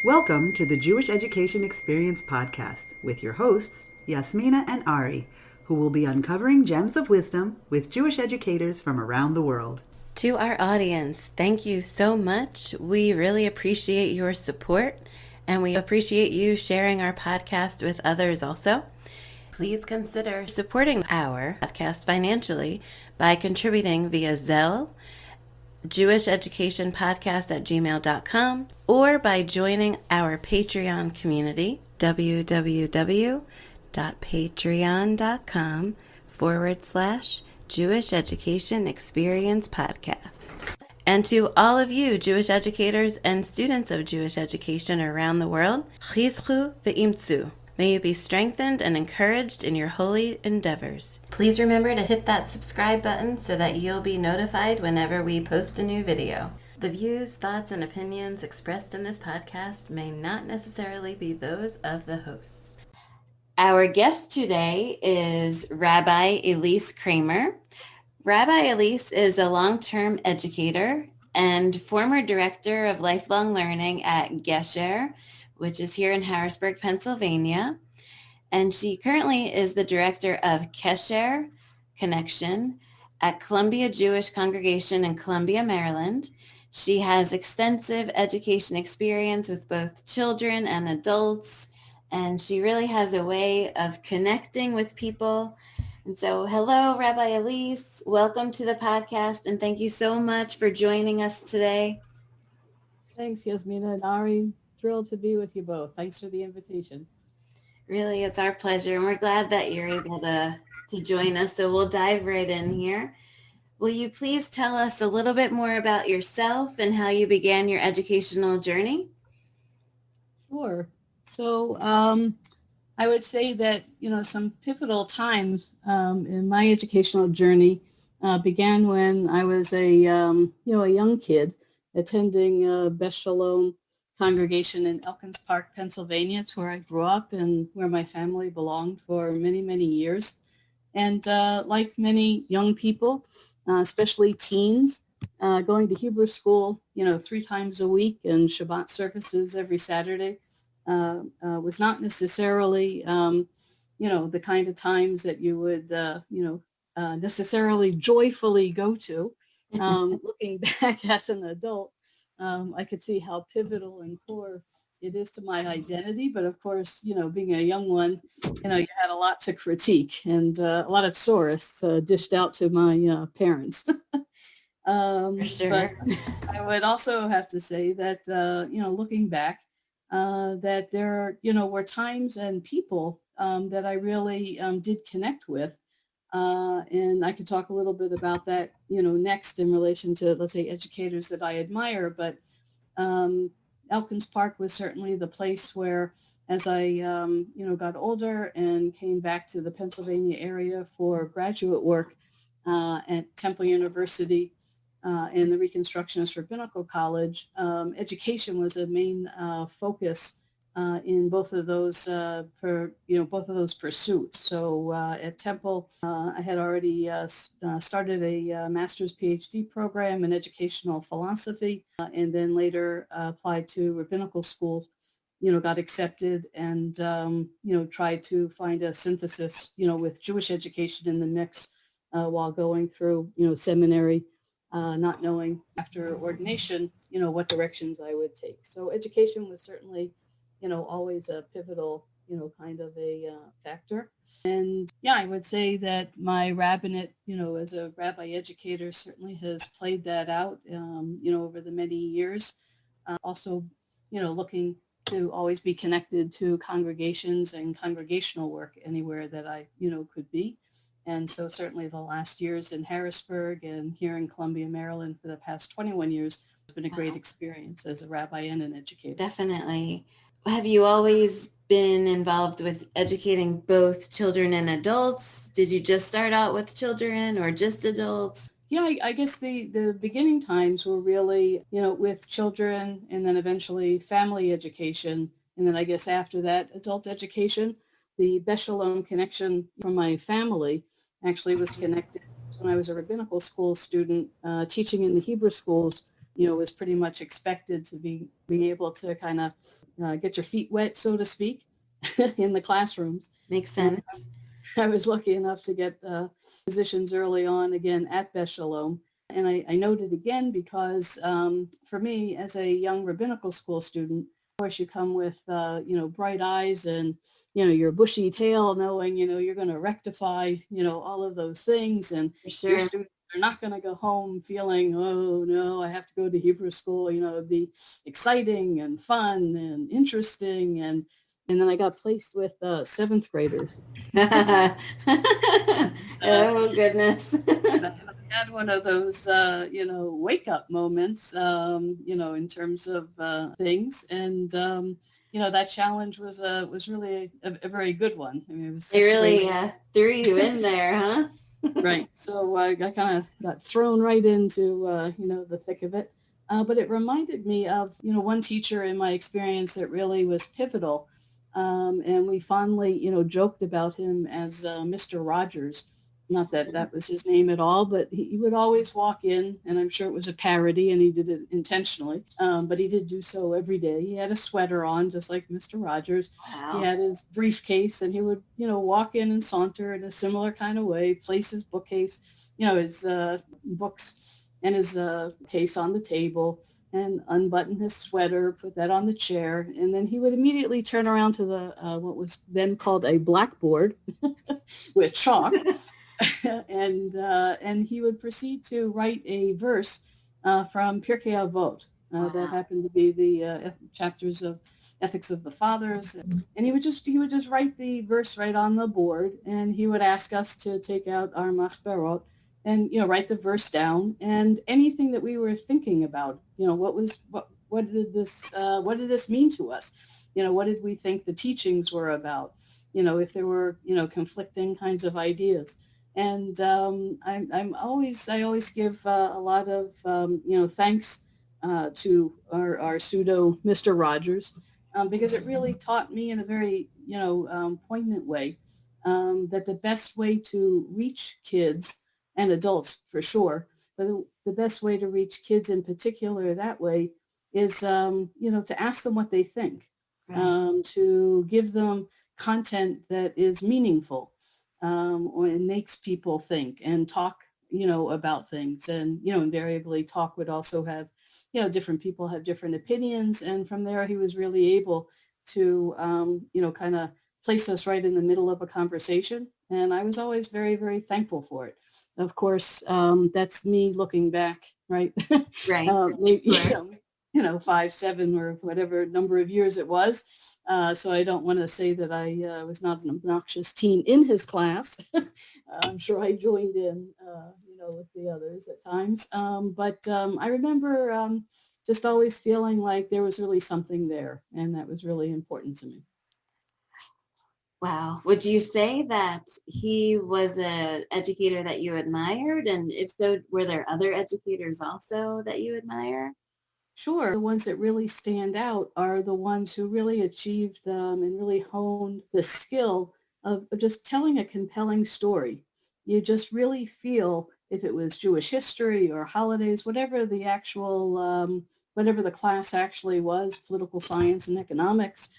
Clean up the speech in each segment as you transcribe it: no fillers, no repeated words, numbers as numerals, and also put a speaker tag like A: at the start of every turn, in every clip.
A: Welcome to the Jewish Education Experience podcast with your hosts, Yasmina and Ari, who will be uncovering gems of wisdom with Jewish educators from around the world.
B: To our audience, thank you so much. We really appreciate your support, and we appreciate you sharing our podcast with others also. Please consider supporting our podcast financially by contributing via Zelle, jewisheducationpodcast@gmail.com, or by joining our Patreon community, www.patreon.com/Jewish Education Experience Podcast. And to all of you Jewish educators and students of Jewish education around the world, chizchu ve'imtzu. May you be strengthened and encouraged in your holy endeavors. Please remember to hit that subscribe button so that you'll be notified whenever we post a new video. The views, thoughts, and opinions expressed in this podcast may not necessarily be those of the hosts. Our guest today is Rabbi Ilyse Kramer. Rabbi Ilyse is a long-term educator and former director of lifelong learning at Gesher, which is here in Harrisburg, Pennsylvania. And she currently is the director of Kesher Connection at Columbia Jewish Congregation in Columbia, Maryland. She has extensive education experience with both children and adults, and she really has a way of connecting with people. And so, hello, Rabbi Ilyse. Welcome to the podcast, and thank you so much for joining us today.
C: Thanks, Yasmina and Ari. Thrilled to be with you both. Thanks for the invitation.
B: Really, it's our pleasure, and we're glad that you're able to join us. So we'll dive right in here. Will you please tell us a little bit more about yourself and how you began your educational journey?
C: Sure. So I would say that, some pivotal times in my educational journey began when I was a young kid attending Beth Shalom congregation in Elkins Park, Pennsylvania. It's where I grew up and where my family belonged for many, many years. And like many young people, especially teens, going to Hebrew school, 3 times a week and Shabbat services every Saturday was not necessarily, the kind of times that you would, necessarily joyfully go to. Looking back as an adult, I could see how pivotal and core it is to my identity. But of course, being a young one, you had a lot to critique and a lot of solace dished out to my parents.
B: For sure.
C: But I would also have to say that, looking back, that there, were times and people that I really did connect with. And I could talk a little bit about that, next in relation to, let's say, educators that I admire. But Elkins Park was certainly the place where, as I, got older and came back to the Pennsylvania area for graduate work at Temple University and the Reconstructionist Rabbinical College, education was a main focus in both of those both of those pursuits. So at Temple, I had already started a master's PhD program in educational philosophy, and then later applied to rabbinical schools. Got accepted and tried to find a synthesis, with Jewish education in the mix while going through seminary, not knowing after ordination what directions I would take. So education was certainly always a pivotal, kind of a factor. And yeah, I would say that my rabbinate, as a rabbi educator certainly has played that out, over the many years. Also, looking to always be connected to congregations and congregational work anywhere that I, could be. And so certainly the last years in Harrisburg and here in Columbia, Maryland for the past 21 years has been a great experience as a rabbi and an educator.
B: Definitely. Have you always been involved with educating both children and adults? Did you just start out with children or just adults?
C: Yeah, I guess the beginning times were really, with children and then eventually family education. And then I guess after that, adult education. The Beth Shalom connection from my family actually was connected when I was a rabbinical school student teaching in the Hebrew schools was pretty much expected to be able to kind of get your feet wet, so to speak, in the classrooms.
B: Makes
C: And
B: sense.
C: I was lucky enough to get positions early on again at Beth Shalom. And I noted again because for me, as a young rabbinical school student, of course, you come with, bright eyes and, your bushy tail, knowing, you're going to rectify, all of those things. And
B: For
C: your
B: sure.
C: students are not going to go home feeling, oh, no, I have to go to Hebrew school. It'd be exciting and fun and interesting. And then I got placed with seventh graders.
B: Oh, goodness.
C: I had one of those, wake up moments, in terms of things. And, that challenge was really a very good one. I mean, it was
B: They
C: sixth
B: really
C: grade.
B: threw you in there, huh?
C: Right. So I kind of got thrown right into, the thick of it. But it reminded me of, one teacher in my experience that really was pivotal. And we fondly, joked about him as Mr. Rogers. Not that that was his name at all, but he would always walk in, and I'm sure it was a parody, and he did it intentionally. But he did do so every day. He had a sweater on, just like Mr. Rogers.
B: Wow.
C: He had his briefcase, and he would, walk in and saunter in a similar kind of way, place his bookcase, his books and his case on the table, and unbutton his sweater, put that on the chair, and then he would immediately turn around to the what was then called a blackboard with chalk, and he would proceed to write a verse from Pirkei Avot. That happened to be the chapters of Ethics of the Fathers, and he would just write the verse right on the board, and he would ask us to take out our machberot and write the verse down, and anything that we were thinking about, what did this mean to us, what did we think the teachings were about, if there were conflicting kinds of ideas. And I always give a lot of thanks to our pseudo Mr. Rogers, because it really taught me in a very poignant way that the best way to reach kids and adults for sure, but the best way to reach kids in particular that way is to ask them what they think,
B: Right.
C: to give them content that is meaningful, or it makes people think and talk about things. And invariably talk would also have different people have different opinions, and from there he was really able to kind of place us right in the middle of a conversation, and I was always very, very thankful for it. Of course, that's me looking back, right?
B: Right.
C: Maybe, 5, 7, or whatever number of years it was. So I don't want to say that I was not an obnoxious teen in his class. I'm sure I joined in, with the others at times. But I remember just always feeling like there was really something there, and that was really important to me.
B: Wow. Would you say that he was an educator that you admired? And if so, were there other educators also that you admire?
C: Sure. The ones that really stand out are the ones who really achieved and really honed the skill of just telling a compelling story. You just really feel, if it was Jewish history or holidays, whatever the actual, whatever the class actually was, political science and economics,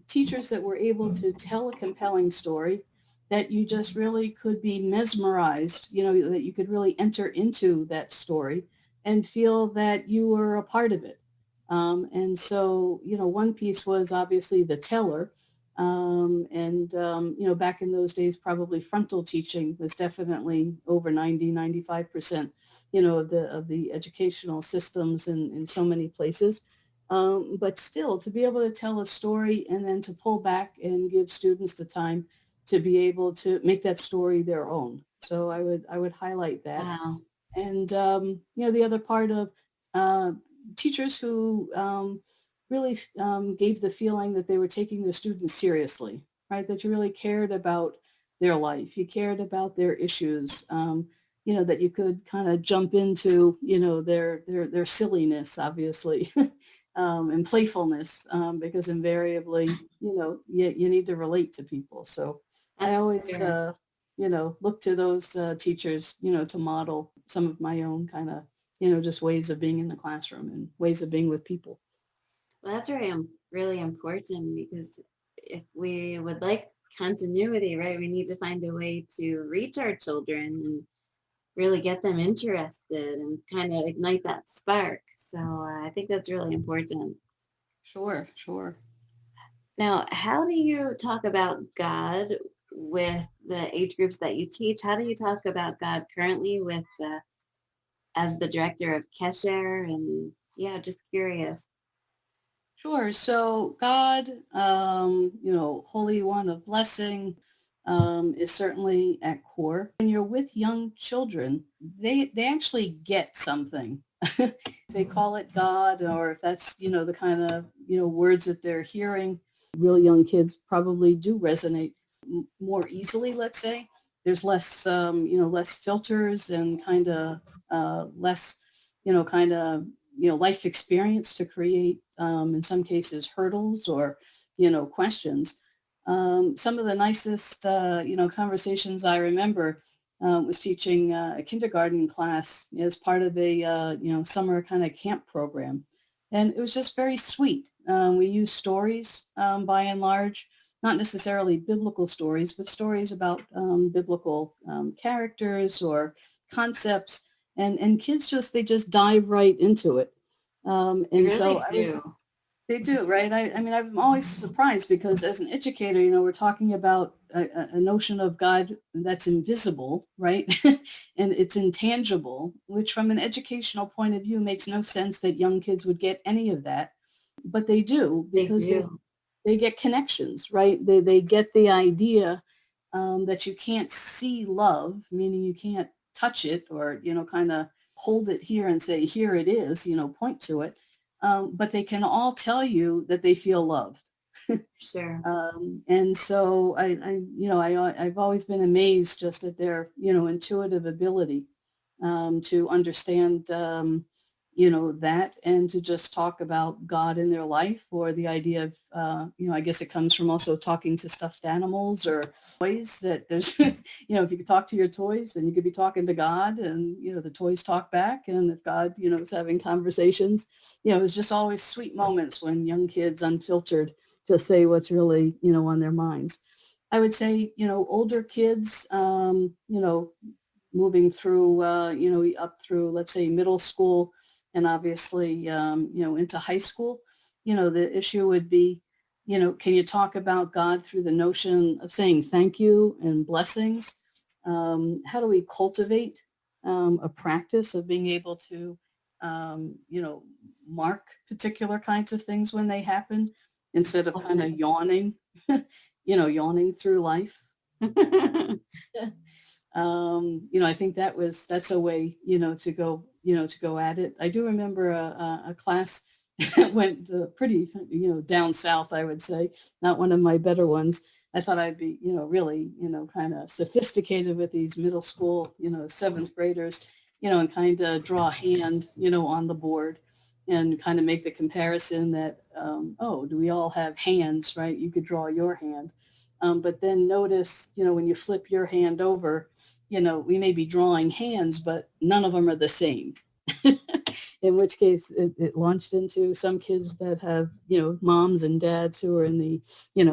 C: teachers that were able to tell a compelling story that you just really could be mesmerized, that you could really enter into that story and feel that you were a part of it. And so, one piece was obviously the teller. Back in those days, probably frontal teaching was definitely over 95%, of the educational systems in so many places. But still, to be able to tell a story and then to pull back and give students the time to be able to make that story their own. So I would highlight that.
B: Wow.
C: And, the other part of teachers who really gave the feeling that they were taking their students seriously, right? That you really cared about their life. You cared about their issues, that you could kind of jump into, their silliness, obviously, and playfulness, because invariably, you need to relate to people. So
B: That's
C: I always,
B: fair.
C: look to those teachers, to model some of my own kind of just ways of being in the classroom and ways of being with people.
B: Well, that's really important, because if we would like continuity, right, we need to find a way to reach our children and really get them interested and kind of ignite that spark. So I think that's really important.
C: Sure, sure.
B: Now, how do you talk about God with the age groups that you teach? How do you talk about God currently with as the director of Kesher? And yeah, just curious.
C: Sure. So God, Holy One of Blessing, is certainly at core. When you're with young children, they actually get something. They call it God, or if that's, the kind of, words that they're hearing, real young kids probably do resonate more easily, let's say. There's less, less filters and kind of less, life experience to create, in some cases, hurdles or, questions. Some of the nicest, conversations I remember was teaching a kindergarten class as part of a, summer kind of camp program. And it was just very sweet. We used stories, by and large, not necessarily biblical stories, but stories about biblical characters or concepts. And kids they just dive right into it. And
B: Really
C: so
B: do.
C: they do, right? I mean, I'm always surprised because as an educator, we're talking about a notion of God that's invisible, right? And it's intangible, which from an educational point of view makes no sense that young kids would get any of that. But they do, because they get connections, right? They get the idea that you can't see love, meaning you can't touch it or, kind of hold it here and say, here it is, point to it. But they can all tell you that they feel loved.
B: Sure.
C: And so I've always been amazed just at their, intuitive ability to understand, that, and to just talk about God in their life, or the idea of, I guess it comes from also talking to stuffed animals or toys, that there's, if you could talk to your toys, then you could be talking to God, and, the toys talk back. And if God, is having conversations, it's just always sweet moments when young kids, unfiltered, just say what's really, on their minds. I would say, older kids, moving through, up through, let's say, middle school, and obviously, into high school, the issue would be, can you talk about God through the notion of saying thank you and blessings? How do we cultivate a practice of being able to, mark particular kinds of things when they happen, instead of kind of yawning, yawning through life? I think that's a way, to go at it. I do remember a class that went pretty, down south, I would say, not one of my better ones. I thought I'd be, really, kind of sophisticated with these middle school, seventh graders, and kind of draw a hand, on the board, and kind of make the comparison that, do we all have hands, right? You could draw your hand. But then notice, when you flip your hand over, we may be drawing hands, but none of them are the same. In which case it launched into some kids that have, moms and dads who are in the,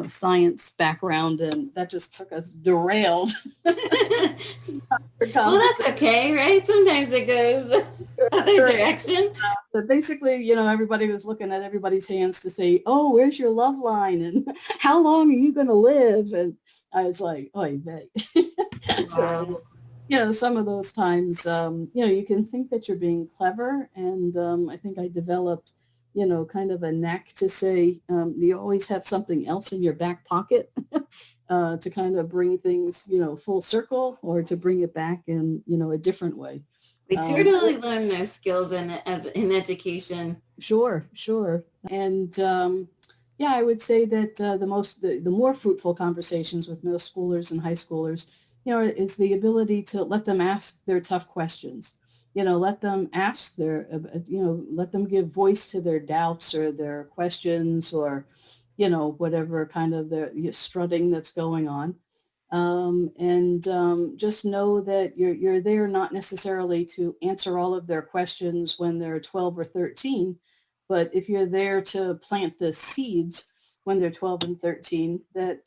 C: science background, and that just took us derailed.
B: Well, that's okay, right? Sometimes it goes the other direction.
C: But basically, everybody was looking at everybody's hands to say, oh, where's your love line? And how long are you going to live? And I was like, oh, they. So, some of those times, you can think that you're being clever. And I think I developed, kind of a knack to say, you always have something else in your back pocket to kind of bring things, full circle, or to bring it back in, a different way.
B: We totally learn those skills in education.
C: Sure. And I would say that the more fruitful conversations with middle schoolers and high schoolers, is the ability to let them ask their tough questions. Let them ask let them give voice to their doubts or their questions, or, whatever kind of the strutting that's going on. Just know that you're there not necessarily to answer all of their questions when they're 12 or 13, but if you're there to plant the seeds when they're 12 and 13, that,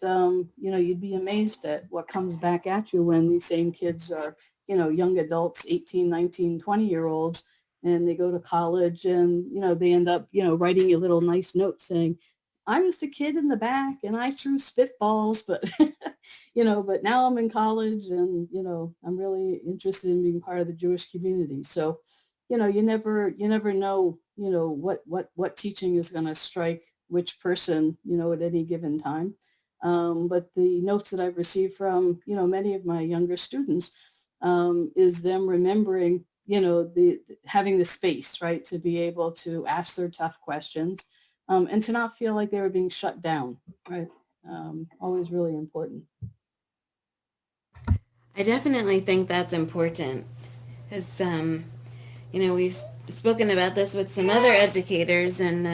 C: you'd be amazed at what comes back at you when these same kids are, young adults, 18, 19, 20-year-olds, and they go to college and, they end up, writing a little nice note saying, I was the kid in the back and I threw spitballs, but, but now I'm in college and, I'm really interested in being part of the Jewish community. So, you never know, what teaching is going to strike which person, at any given time. But the notes that I've received from, many of my younger students is them remembering, the having the space, right, to be able to ask their tough questions and to not feel like they were being shut down, right? Always really important.
B: I definitely think that's important because, we've spoken about this with some other educators, and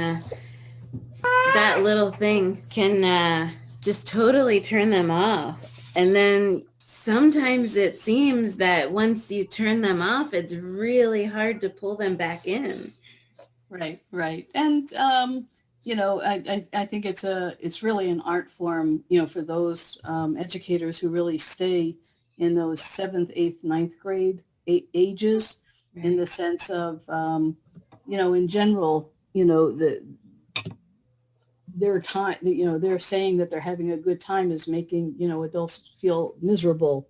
B: that little thing can just totally turn them off. And then sometimes it seems that once you turn them off, it's really hard to pull them back in.
C: Right, right. And, I think it's really an art form, for those educators who really stay in those 7th, 8th, 9th grade ages, in the sense of, in general, their time, they're saying that they're having a good time is making, adults feel miserable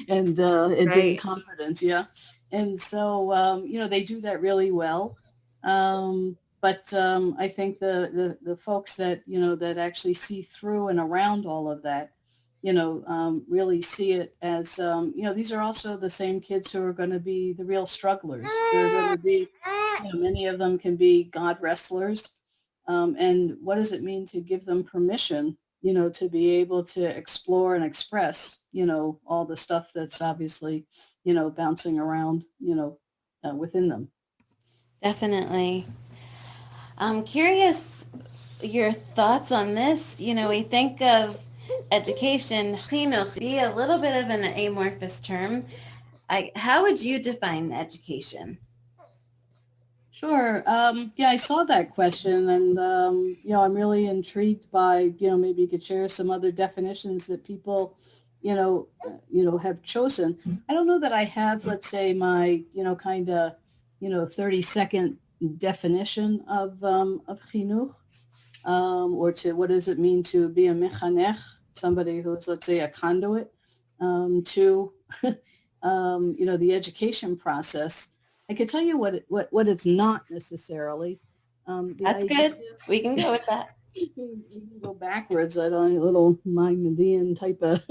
C: and
B: Right.
C: being confident. Yeah. And so, they do that really well. But I think the folks that, that actually see through and around all of that, really see it as, these are also the same kids who are going to be the real strugglers. They're going to be, many of them can be God wrestlers. And what does it mean to give them permission, to be able to explore and express, all the stuff that's obviously, bouncing around, within them.
B: Definitely. I'm curious your thoughts on this. We think of education, chinuch, be a little bit of an amorphous term. How would you define education?
C: Sure. Yeah, I saw that question, and I'm really intrigued by, maybe you could share some other definitions that people, have chosen. I don't know that I have, let's say, my, kind of, 30-second definition of chinuch, or to what does it mean to be a mechanech, somebody who's, let's say, a conduit to, the education process. I could tell you what it's not necessarily.
B: That's good. We can go with that.
C: We can go backwards. I don't, a little Maimonidean type of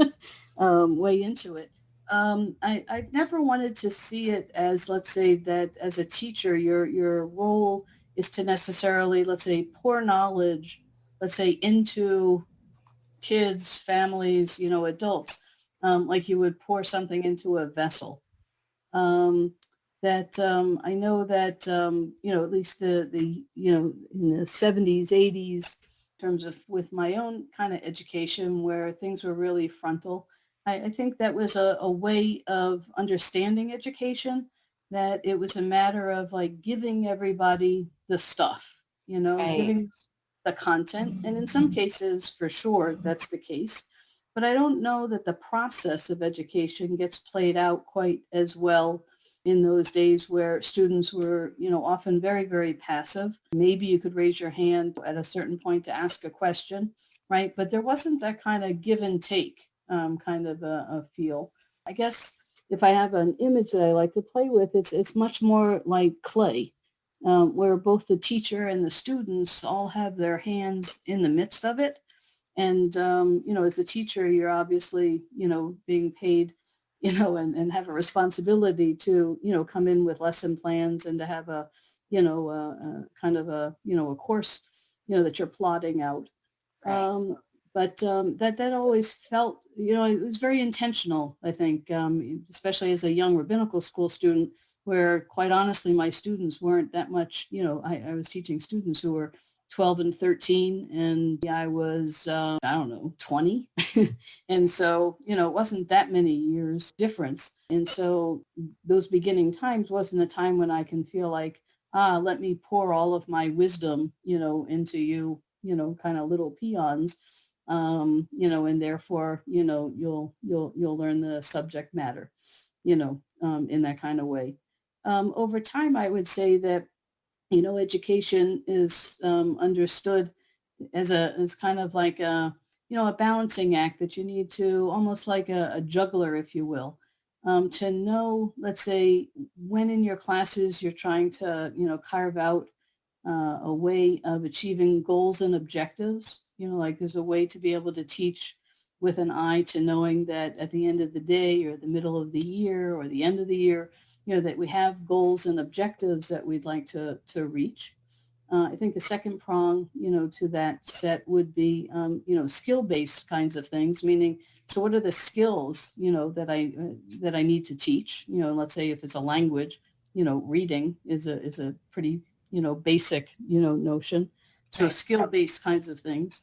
C: way into it. I've never wanted to see it as, let's say, that as a teacher, your role is to necessarily, let's say, pour knowledge, let's say, into kids, families, adults, like you would pour something into a vessel. That I know that, at least the in the 70s, 80s, in terms of with my own kind of education where things were really frontal, I think that was a way of understanding education, that it was a matter of like giving everybody the stuff,
B: Right.
C: giving the content. And in some cases, for sure, that's the case. But I don't know that the process of education gets played out quite as well in those days where students were, often very, very passive. Maybe you could raise your hand at a certain point to ask a question, right? But there wasn't that kind of give and take kind of a feel. I guess if I have an image that I like to play with, it's much more like clay, where both the teacher and the students all have their hands in the midst of it. And, as a teacher, you're obviously, being paid, and have a responsibility to, come in with lesson plans and to have a, kind of a, a course, that you're plotting out.
B: Right.
C: But that always felt, it was very intentional, I think, especially as a young rabbinical school student, where quite honestly, my students weren't that much, I was teaching students who were, 12 and 13, and I was, I don't know, 20. And so, it wasn't that many years difference. And so those beginning times wasn't a time when I can feel like, let me pour all of my wisdom, into you, kind of little peons, and therefore, you'll learn the subject matter, in that kind of way. Over time, I would say that education is understood as kind of like a balancing act that you need to almost like a juggler, if you will, to know, let's say, when in your classes you're trying to, carve out a way of achieving goals and objectives. Like there's a way to be able to teach with an eye to knowing that at the end of the day or the middle of the year or the end of the year, that we have goals and objectives that we'd like to reach. I think the second prong, to that set would be, skill-based kinds of things, meaning, so what are the skills, that I need to teach? Let's say if it's a language, reading is a pretty, basic, notion. So
B: Right.
C: skill-based kinds of things.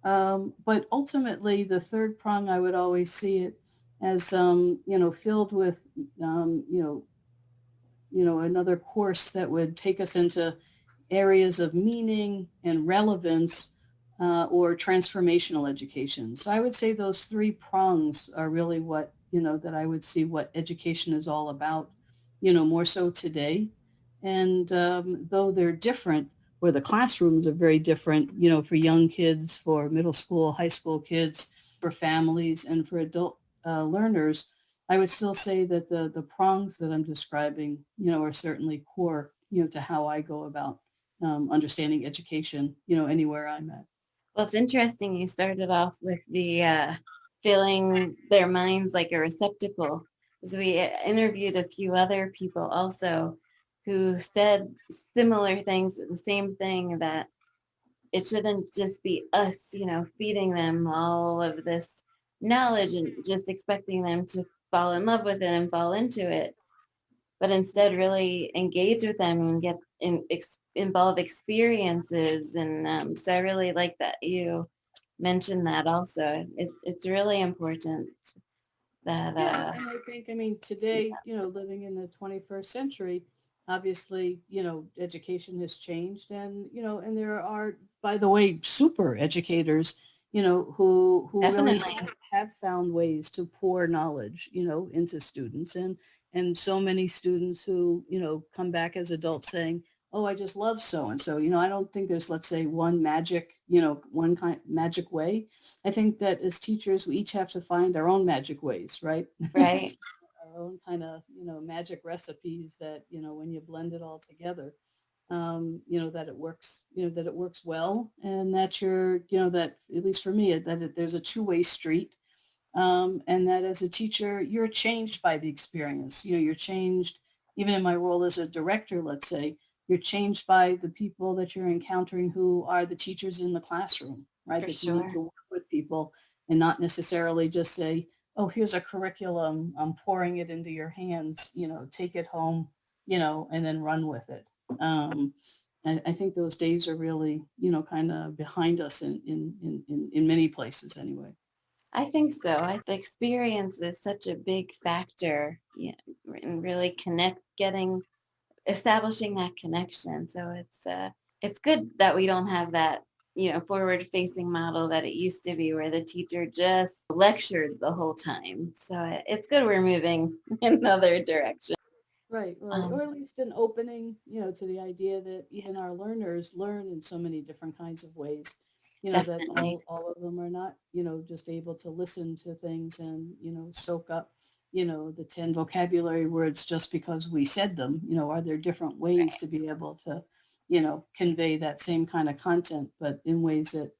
C: But ultimately, the third prong, I would always see it as, filled with, another course that would take us into areas of meaning and relevance or transformational education. So I would say those three prongs are really what, that I would see what education is all about, more so today. And though they're different, or the classrooms are very different, for young kids, for middle school, high school kids, for families, and for adult learners, I would still say that the prongs that I'm describing, are certainly core, to how I go about understanding education, anywhere I'm at.
B: Well, it's interesting you started off with the filling their minds like a receptacle, because we interviewed a few other people also who said similar things, the same thing, that it shouldn't just be us, feeding them all of this knowledge and just expecting them to fall in love with it and fall into it, but instead really engage with them and get involve experiences. And so I really like that you mentioned that also. It's really important that,
C: Yeah, and I think, today, living in the 21st century, obviously, education has changed, and there are, by the way, super educators, who really
B: definitely.
C: have found ways to pour knowledge, into students, and so many students who, come back as adults saying, oh, I just love so and so. I don't think there's, let's say, one magic, one kind magic way. I think that as teachers, we each have to find our own magic ways, right?
B: Right.
C: Our own kind of, magic recipes that, when you blend it all together, that it works, that it works well, and that that, at least for me, there's a two-way street, and that as a teacher, you're changed by the experience. You're changed, even in my role as a director, let's say, you're changed by the people that you're encountering who are the teachers in the classroom, right?
B: For
C: That you need
B: sure.
C: to work with people and not necessarily just say, oh, here's a curriculum, I'm pouring it into your hands, take it home, and then run with it. I think those days are really, kind of behind us in many places anyway.
B: I think so. The experience is such a big factor, yeah, in really establishing that connection. So it's good that we don't have that, forward facing model that it used to be, where the teacher just lectured the whole time. So it's good we're moving in another direction.
C: Right, right. Or
B: Um,
C: at least an opening, to the idea that even our learners learn in so many different kinds of ways, that
B: Definitely.
C: all of them are not, just able to listen to things and, soak up, the 10 vocabulary words just because we said them. Are there different ways to be able to, convey that same kind of content, but in ways that,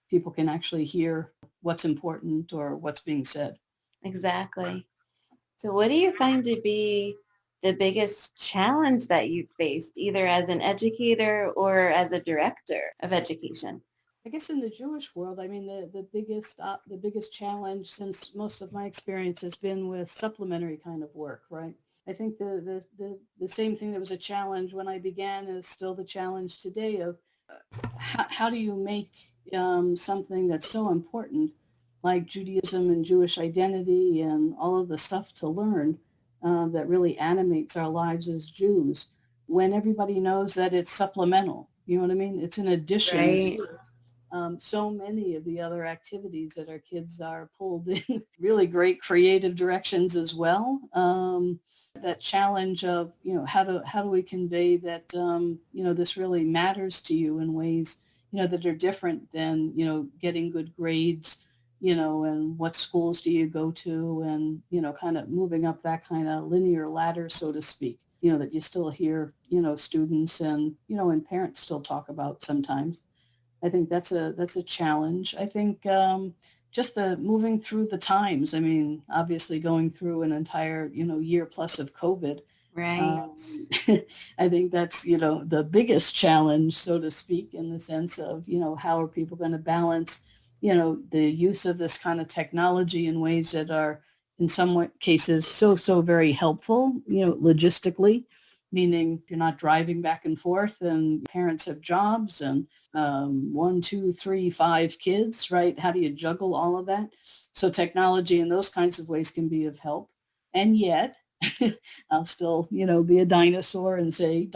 C: people can actually hear what's important or what's being said?
B: Exactly. So what do you find to be the biggest challenge that you've faced, either as an educator or as a director of education?
C: I guess in the Jewish world, the biggest challenge, since most of my experience has been with supplementary kind of work, right? I think the same thing that was a challenge when I began is still the challenge today of how do you make something that's so important like Judaism and Jewish identity and all of the stuff to learn that really animates our lives as Jews when everybody knows that it's supplemental? You know what I mean? It's an addition
B: Right.
C: to so many of the other activities that our kids are pulled in really great creative directions as well. That challenge of, how do we convey that, this really matters to you in ways, that are different than, getting good grades, and what schools do you go to, and, kind of moving up that kind of linear ladder, so to speak, that you still hear, students and parents still talk about sometimes. I think that's a challenge. I think just the moving through the times. I mean, obviously going through an entire year plus of COVID.
B: Right.
C: Um, I think that's the biggest challenge, so to speak, in the sense of how are people going to balance the use of this kind of technology in ways that are in some cases so very helpful logistically, meaning you're not driving back and forth and parents have jobs and one, two, three, five kids, right? How do you juggle all of that? So technology in those kinds of ways can be of help. And yet, I'll still, be a dinosaur and say ...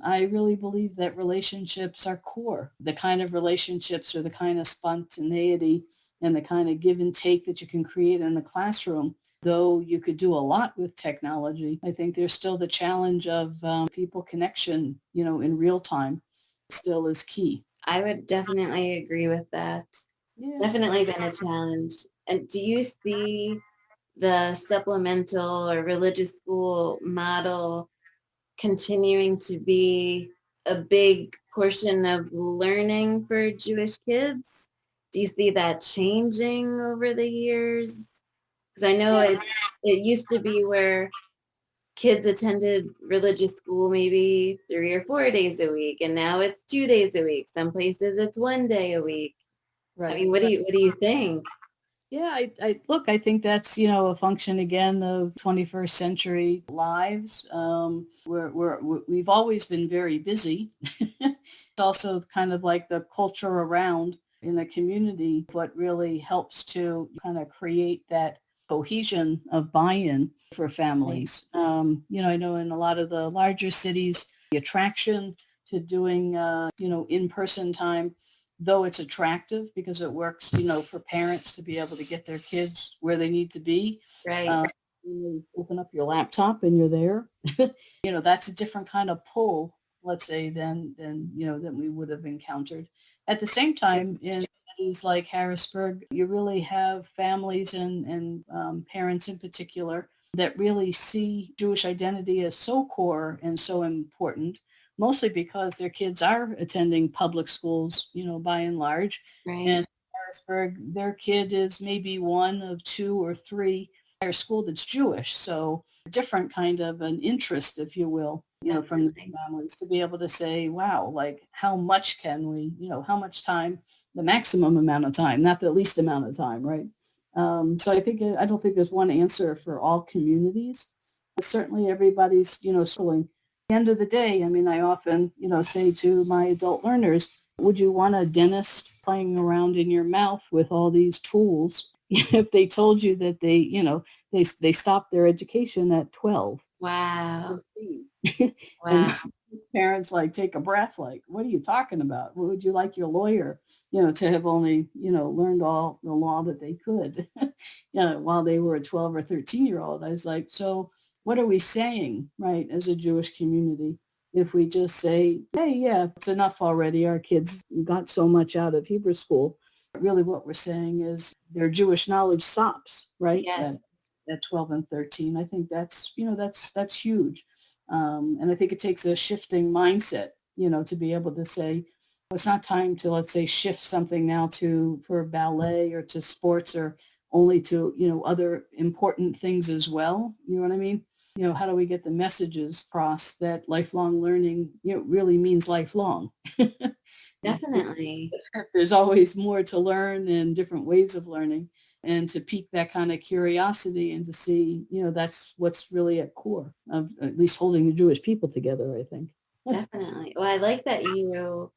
C: I really believe that relationships are core. The kind of relationships or the kind of spontaneity and the kind of give and take that you can create in the classroom, though you could do a lot with technology, I think there's still the challenge of people connection, in real time still is key.
B: I would definitely agree with that.
C: Yeah.
B: Definitely been a challenge. And do you see the supplemental or religious school model continuing to be a big portion of learning for Jewish kids? Do you see that changing over the years? Because I know it used to be where kids attended religious school maybe 3 or 4 days a week, and now it's 2 days a week. Some places it's 1 day a week. I
C: Right.
B: mean, what do you think?
C: Yeah, I think that's, a function again of 21st century lives. We've always been very busy. It's also kind of like the culture around in the community, what really helps to kind of create that cohesion of buy-in for families. I know in a lot of the larger cities, the attraction to doing, in-person time, though it's attractive because it works, for parents to be able to get their kids where they need to be.
B: Right.
C: Uh, you open up your laptop and you're there. That's a different kind of pull, let's say, than we would have encountered. At the same time, in cities like Harrisburg, you really have families and parents in particular that really see Jewish identity as so core and so important, mostly because their kids are attending public schools, by and large.
B: Right.
C: And Harrisburg, their kid is maybe one of two or three higher school that's Jewish. So a different kind of an interest, if you will, from the
B: Definitely.
C: families to be able to say, wow, like how much can we, how much time, the maximum amount of time, not the least amount of time, right? So I don't think there's one answer for all communities. But certainly everybody's, struggling. At the end of the day, I mean, I often, say to my adult learners, would you want a dentist playing around in your mouth with all these tools if they told you that they stopped their education at 12?
B: Wow.
C: 15? And
B: Wow.
C: parents like take a breath, like, what are you talking about? What would you like your lawyer, to have only, learned all the law that they could, while they were a 12 or 13-year-old? I was like, so what are we saying, right, as a Jewish community? If we just say, hey, yeah, it's enough already. Our kids got so much out of Hebrew school. Really what we're saying is their Jewish knowledge stops, right?
B: Yes.
C: At 12 and 13. I think that's huge. And I think it takes a shifting mindset, to be able to say, well, it's not time to, let's say, shift something now for ballet or to sports or only to, other important things as well. You know what I mean? How do we get the messages across that lifelong learning, really means lifelong?
B: Definitely.
C: There's always more to learn and different ways of learning, and to pique that kind of curiosity and to see, that's what's really at core of at least holding the Jewish people together, I think.
B: Definitely. Well, I like that you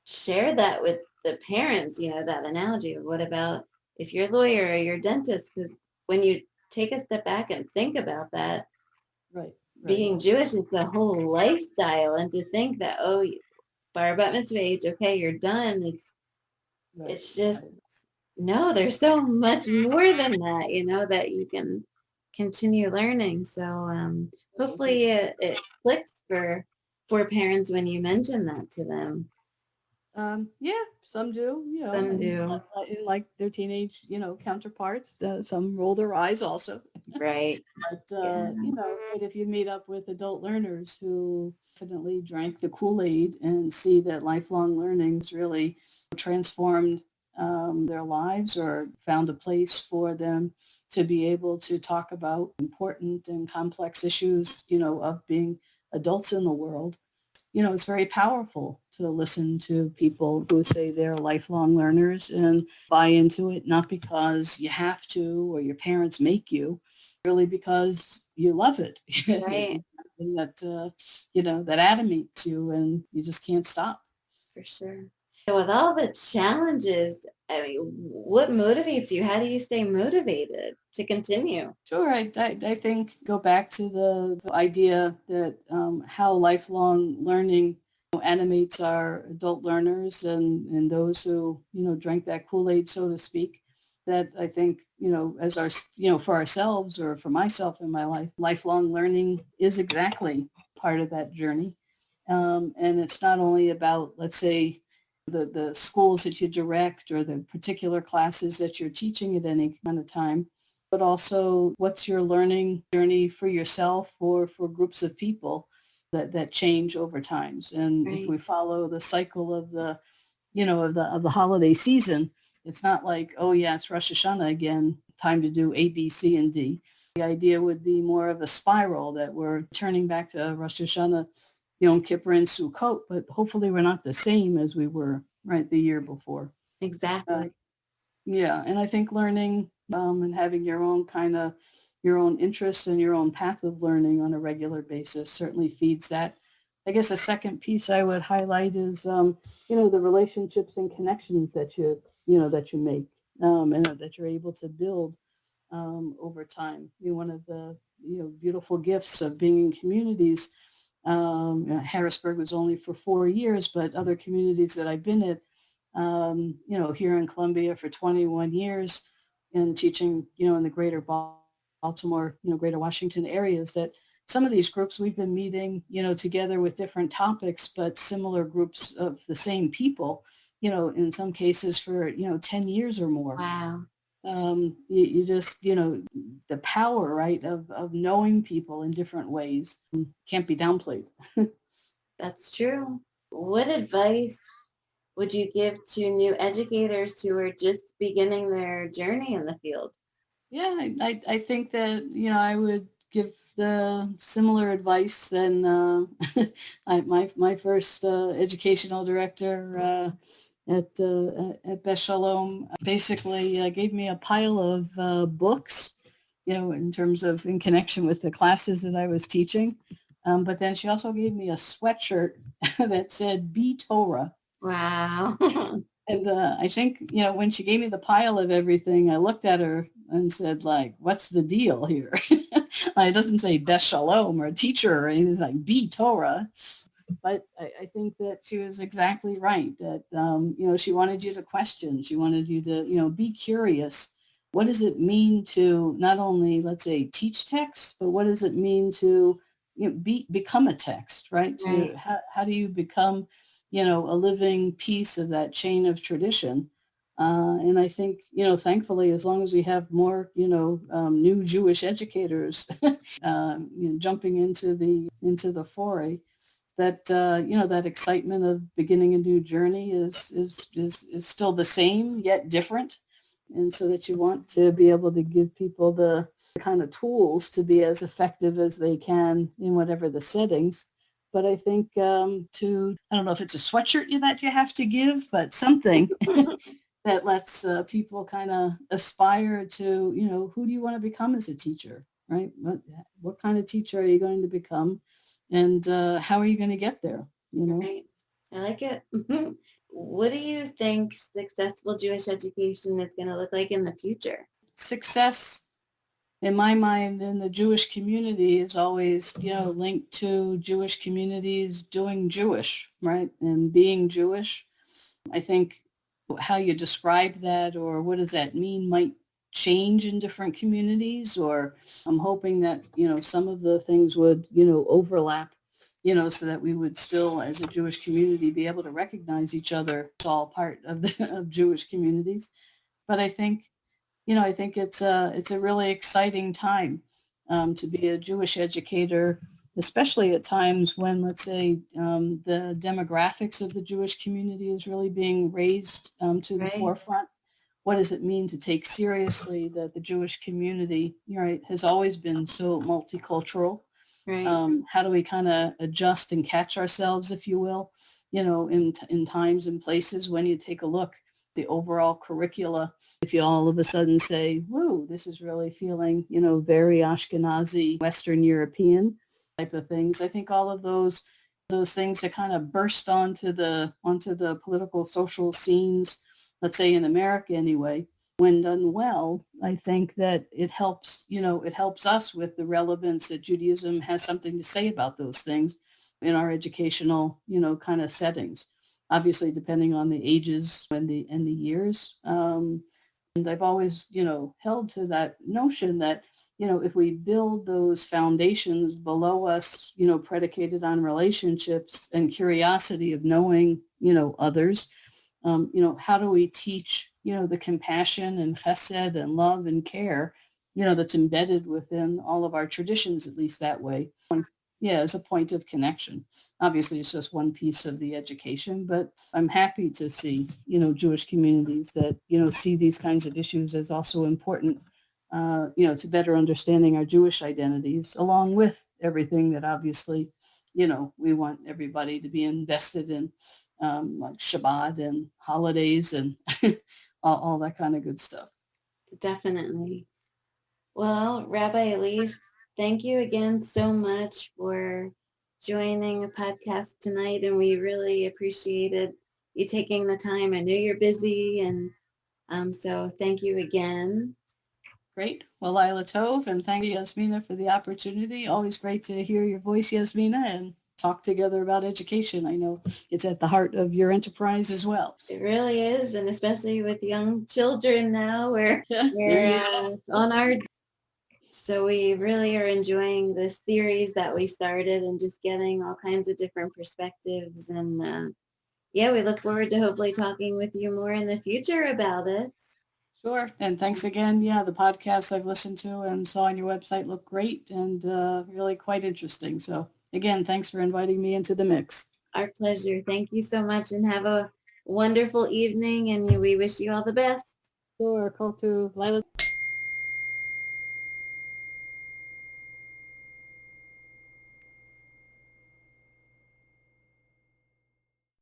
B: share that with the parents, that analogy of what about if you're a lawyer or you're a dentist? Because when you take a step back and think about that,
C: Right, right,
B: being Jewish is the whole lifestyle. And to think that, oh, bar bat mitzvah age, okay, you're done.
C: right,
B: It's just,
C: right.
B: no, there's so much more than that, that you can continue learning. So hopefully it clicks for parents when you mention that to them.
C: Yeah, some do,
B: Some
C: and
B: do.
C: like their teenage, counterparts. Some roll their eyes also.
B: Right.
C: But,
B: Yeah.
C: but if you meet up with adult learners who definitely drank the Kool-Aid and see that lifelong learning's really transformed their lives or found a place for them to be able to talk about important and complex issues, of being adults in the world, it's very powerful to listen to people who say they're lifelong learners and buy into it, not because you have to or your parents make you, really because you love it.
B: Right.
C: It's something that, that animates you and you just can't stop.
B: For sure. So with all the challenges, I mean, what motivates you? How do you stay motivated to continue?
C: Sure, I think go back to the idea that how lifelong learning animates our adult learners and those who, drank that Kool-Aid, so to speak, that I think, as our, for ourselves or for myself in my life, lifelong learning is exactly part of that journey. And it's not only about, let's say, the schools that you direct or the particular classes that you're teaching at any kind of time, but also what's your learning journey for yourself or for groups of people that change over times. And if
B: Right.
C: we follow the cycle of the, of the holiday season, it's not like, oh yeah, it's Rosh Hashanah again, time to do A, B, C, and D. The idea would be more of a spiral that we're turning back to Rosh Hashanah, Yom Kippur and Sukkot, but hopefully we're not the same as we were right the year before.
B: Exactly.
C: Yeah, and I think learning and having your own interests and your own path of learning on a regular basis certainly feeds that. I guess a second piece I would highlight is, the relationships and connections that you make and that you're able to build over time. One of the, beautiful gifts of being in communities. Harrisburg was only for 4 years, but other communities that I've been at, here in Columbia for 21 years and teaching, in the greater Baltimore, greater Washington areas, that some of these groups we've been meeting, together with different topics, but similar groups of the same people, in some cases for, 10 years or more.
B: Wow.
C: You just, the power, right, of knowing people in different ways can't be downplayed.
B: That's true. What advice would you give to new educators who are just beginning their journey in the field?
C: Yeah, I think that, I would give the similar advice than my first educational director at Beth Shalom basically gave me a pile of books, in terms of in connection with the classes that I was teaching. But then she also gave me a sweatshirt that said "Be Torah."
B: Wow.
C: And I think, when she gave me the pile of everything, I looked at her and said, like, what's the deal here? It doesn't say Beth Shalom or teacher or anything. It's like, be Torah. But I think that she was exactly right, that, she wanted you to question. She wanted you to, be curious. What does it mean to not only, let's say, teach text, but what does it mean to, become a text, right?
B: Right.
C: How do you become, a living piece of that chain of tradition? And I think, thankfully, as long as we have more, new Jewish educators, jumping into the foray, that that excitement of beginning a new journey is still the same yet different, and so that you want to be able to give people the kind of tools to be as effective as they can in whatever the settings. But I think I don't know if it's a sweatshirt that you have to give, but something that lets people kind of aspire to, who do you want to become as a teacher, right? What kind of teacher are you going to become? And how are you going to get there,
B: Right. I like it. What do you think successful Jewish education is going to look like in the future?
C: Success, in my mind, in the Jewish community is always, linked to Jewish communities doing Jewish, right? And being Jewish. I think how you describe that or what does that mean might change in different communities, or I'm hoping that, some of the things would, overlap, so that we would still, as a Jewish community, be able to recognize each other. It's all part of of Jewish communities. But I think it's a really exciting time to be a Jewish educator, especially at times when, let's say, the demographics of the Jewish community is really being raised to the
B: Right.
C: forefront. What does it mean to take seriously that the Jewish community, right, has always been so multicultural?
B: Right.
C: How do we kind of adjust and catch ourselves, if you will, in times and places when you take a look the overall curricula, if you all of a sudden say, whoa, this is really feeling, very Ashkenazi, Western European type of things. I think all of those things that kind of burst onto the political social scenes, let's say in America anyway, when done well, I think that it helps us with the relevance that Judaism has something to say about those things in our educational, kind of settings. Obviously, depending on the ages and the years. And I've always, held to that notion that, if we build those foundations below us, predicated on relationships and curiosity of knowing, others, how do we teach, the compassion and chesed and love and care, that's embedded within all of our traditions, at least that way. Yeah, as a point of connection. Obviously, it's just one piece of the education, but I'm happy to see, Jewish communities that, see these kinds of issues as also important, to better understanding our Jewish identities, along with everything that obviously, we want everybody to be invested in, like Shabbat and holidays and all that kind of good stuff.
B: Definitely. Well, Rabbi Ilyse, thank you again so much for joining a podcast tonight, and we really appreciated you taking the time. I know you're busy, and so thank you again.
C: Great. Well, Lila Tov, and thank you, Yasmina, for the opportunity. Always great to hear your voice, Yasmina, and talk together about education. I know it's at the heart of your enterprise as well.
B: It really is, and especially with young children now, we're on our... So we really are enjoying this series that we started and just getting all kinds of different perspectives. And yeah, we look forward to hopefully talking with you more in the future about it.
C: Sure. And thanks again. Yeah, the podcasts I've listened to and saw on your website look great and really quite interesting. So again, thanks for inviting me into the mix.
B: Our pleasure. Thank you so much and have a wonderful evening, and we wish you all the best.
C: Sure. Call to Lila.